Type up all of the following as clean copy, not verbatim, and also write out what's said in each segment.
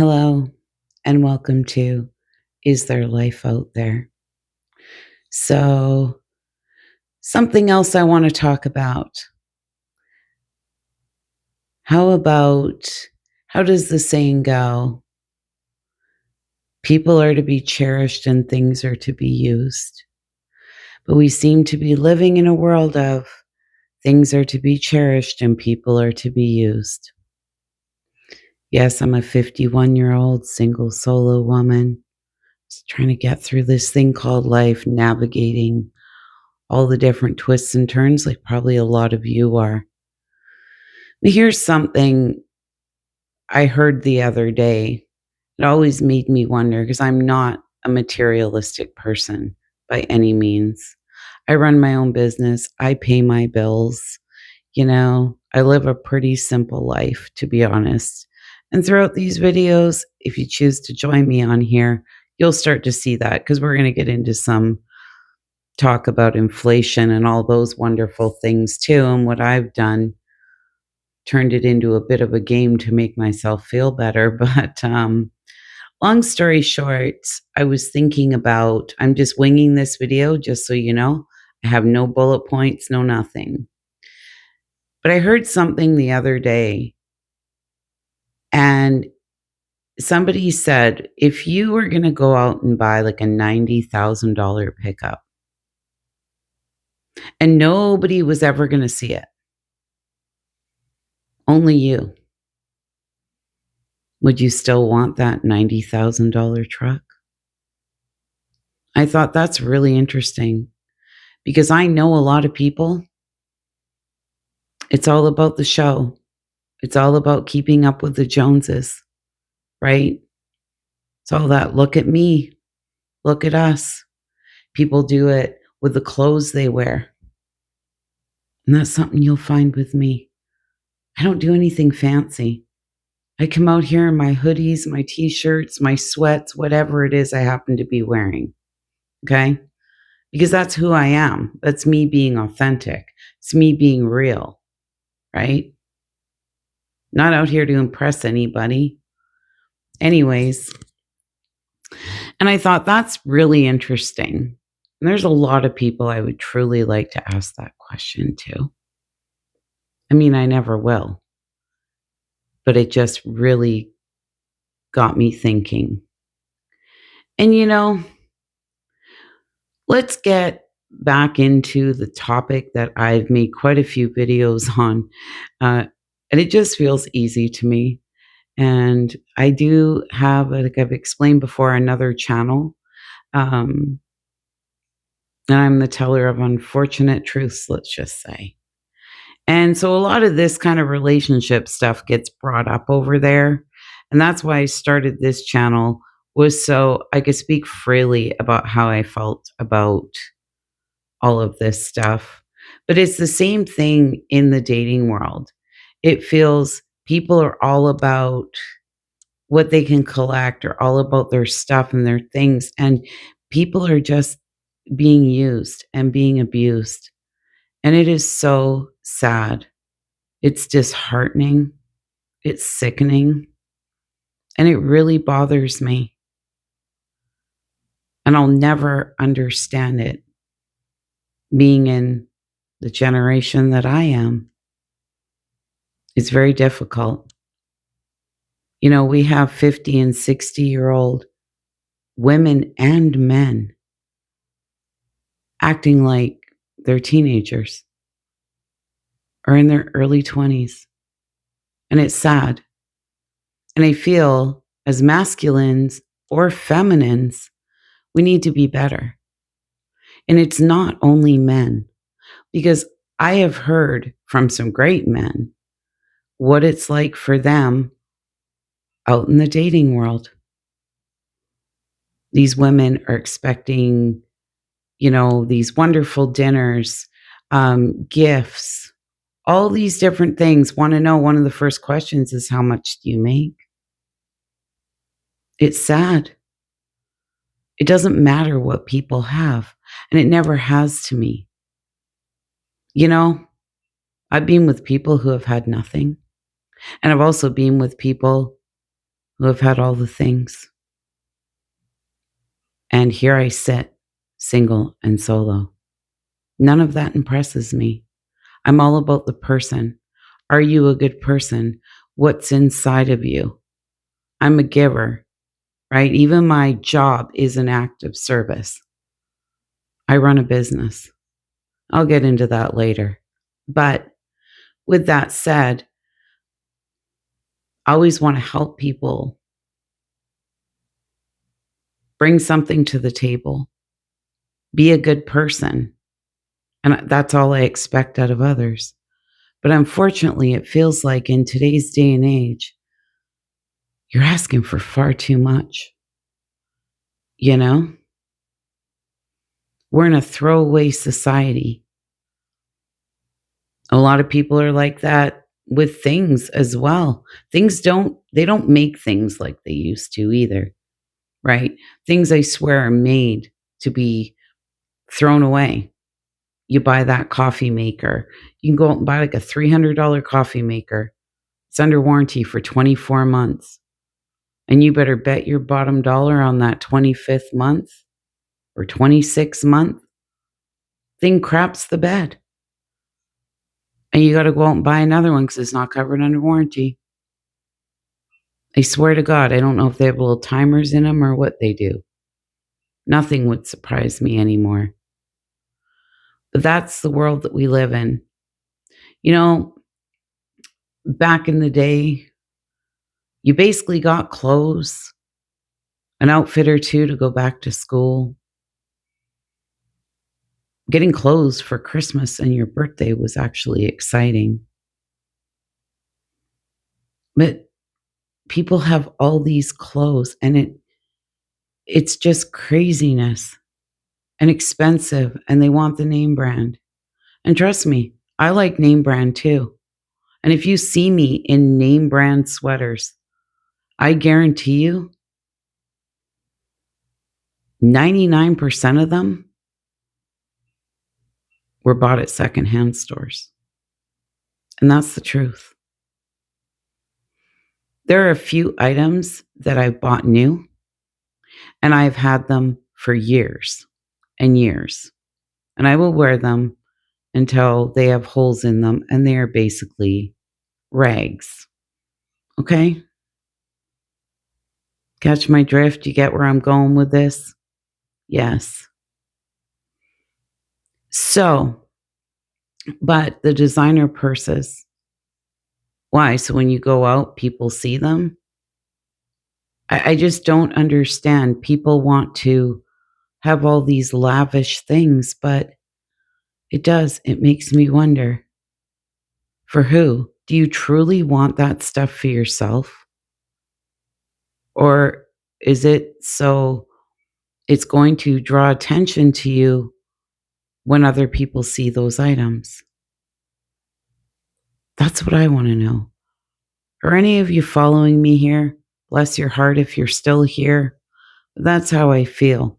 Hello, and welcome to Is There Life Out There? So, something else I want to talk about. How about, how does the saying go? People are to be cherished and things are to be used. But we seem to be living in a world of things are to be cherished and people are to be used. Yes, I'm a 51-year-old single solo woman just trying to get through this thing called life, navigating all the different twists and turns, like probably a lot of you are. But here's something I heard the other day. It always made me wonder because I'm not a materialistic person by any means. I run my own business, I pay my bills. I live a pretty simple life, to be honest. And throughout these videos, if you choose to join me on here, you'll start to see that because we're going to get into some talk about inflation and all those wonderful things too. And what I've done, turned it into a bit of a game to make myself feel better. But long story short, I was thinking about, I'm just winging this video, just so you know. I have no bullet points, no nothing. But I heard something the other day, and somebody said, if you were going to go out and buy like a $90,000 pickup and nobody was ever going to see it, only you, would you still want that $90,000 truck? I thought that's really interesting because I know a lot of people, it's all about the show. It's all about keeping up with the Joneses, right? It's all that look at me, look at us. People do it with the clothes they wear. And that's something you'll find with me. I don't do anything fancy. I come out here in my hoodies, my t-shirts, my sweats, whatever it is I happen to be wearing. Okay? Because that's who I am. That's me being authentic. It's me being real, right? Not out here to impress anybody. Anyways, and I thought that's really interesting. And there's a lot of people I would truly like to ask that question to. I mean, I never will, but it just really got me thinking. And let's get back into the topic that I've made quite a few videos on. And it just feels easy to me. And I do have, like I've explained before, another channel. And I'm the teller of unfortunate truths, let's just say. And so a lot of this kind of relationship stuff gets brought up over there. And that's why I started this channel, was so I could speak freely about how I felt about all of this stuff. But it's the same thing in the dating world. It feels people are all about what they can collect, or all about their stuff and their things. And people are just being used and being abused. And it is so sad. It's disheartening. It's sickening. And it really bothers me. And I'll never understand it, being in the generation that I am. It's very difficult. We have 50 and 60-year-old women and men acting like they're teenagers or in their early 20s. And it's sad. And I feel as masculines or feminines, we need to be better. And it's not only men, because I have heard from some great men what it's like for them out in the dating world. These women are expecting, these wonderful dinners, gifts, all these different things. Want to know, one of the first questions is, how much do you make? It's sad. It doesn't matter what people have, and it never has to me. I've been with people who have had nothing, and I've also been with people who have had all the things. And here I sit, single and solo. None of that impresses me. I'm all about the person. Are you a good person? What's inside of you? I'm a giver, right? Even my job is an act of service. I run a business. I'll get into that later. But with that said, I always want to help people bring something to the table, be a good person. And that's all I expect out of others. But unfortunately, it feels like in today's day and age, you're asking for far too much. You know, we're in a throwaway society. A lot of people are like that with things as well. They don't make things like they used to either, right? Things I swear are made to be thrown away. You buy that coffee maker. You can go out and buy like a $300 coffee maker. It's under warranty for 24 months. And you better bet your bottom dollar on that 25th month or 26th month, thing craps the bed. And you got to go out and buy another one because it's not covered under warranty. I swear to God, I don't know if they have little timers in them or what they do. Nothing would surprise me anymore. But that's the world that we live in. You know, back in the day, you basically got clothes, an outfit or two to go back to school. Getting clothes for Christmas and your birthday was actually exciting. But people have all these clothes and it's just craziness and expensive, and they want the name brand. And trust me, I like name brand too. And if you see me in name brand sweaters, I guarantee you 99% of them were bought at secondhand stores. And that's the truth. There are a few items that I've bought new, and I've had them for years and years. And I will wear them until they have holes in them and they are basically rags. Okay? Catch my drift? You get where I'm going with this? Yes. So, but the designer purses, why? So when you go out, people see them? I just don't understand. People want to have all these lavish things, but it makes me wonder, for who? Do you truly want that stuff for yourself? Or is it so it's going to draw attention to you when other people see those items? That's what I want to know. Are any of you following me here? Bless your heart if you're still here. That's how I feel.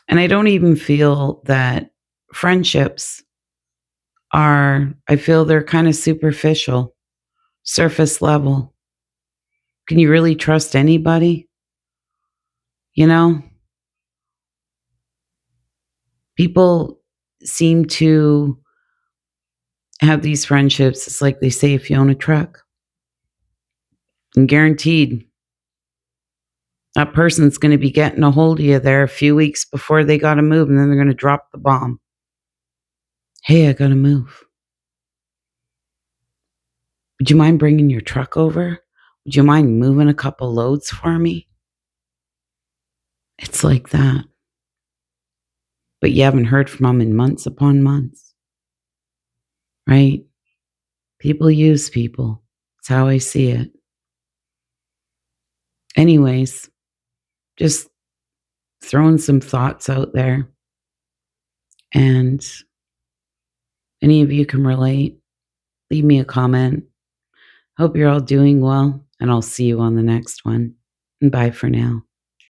And I don't even feel that friendships I feel they're kind of superficial, surface level. Can you really trust anybody? You know, people seem to have these friendships. It's like they say if you own a truck, and guaranteed that person's going to be getting a hold of you there a few weeks before they got to move, and then they're going to drop the bomb. Hey, I got to move. Would you mind bringing your truck over? Would you mind moving a couple loads for me? It's like that. But you haven't heard from them in months upon months, right? People use people. That's how I see it. Anyways, just throwing some thoughts out there. And any of you can relate, leave me a comment. Hope you're all doing well, and I'll see you on the next one. And bye for now.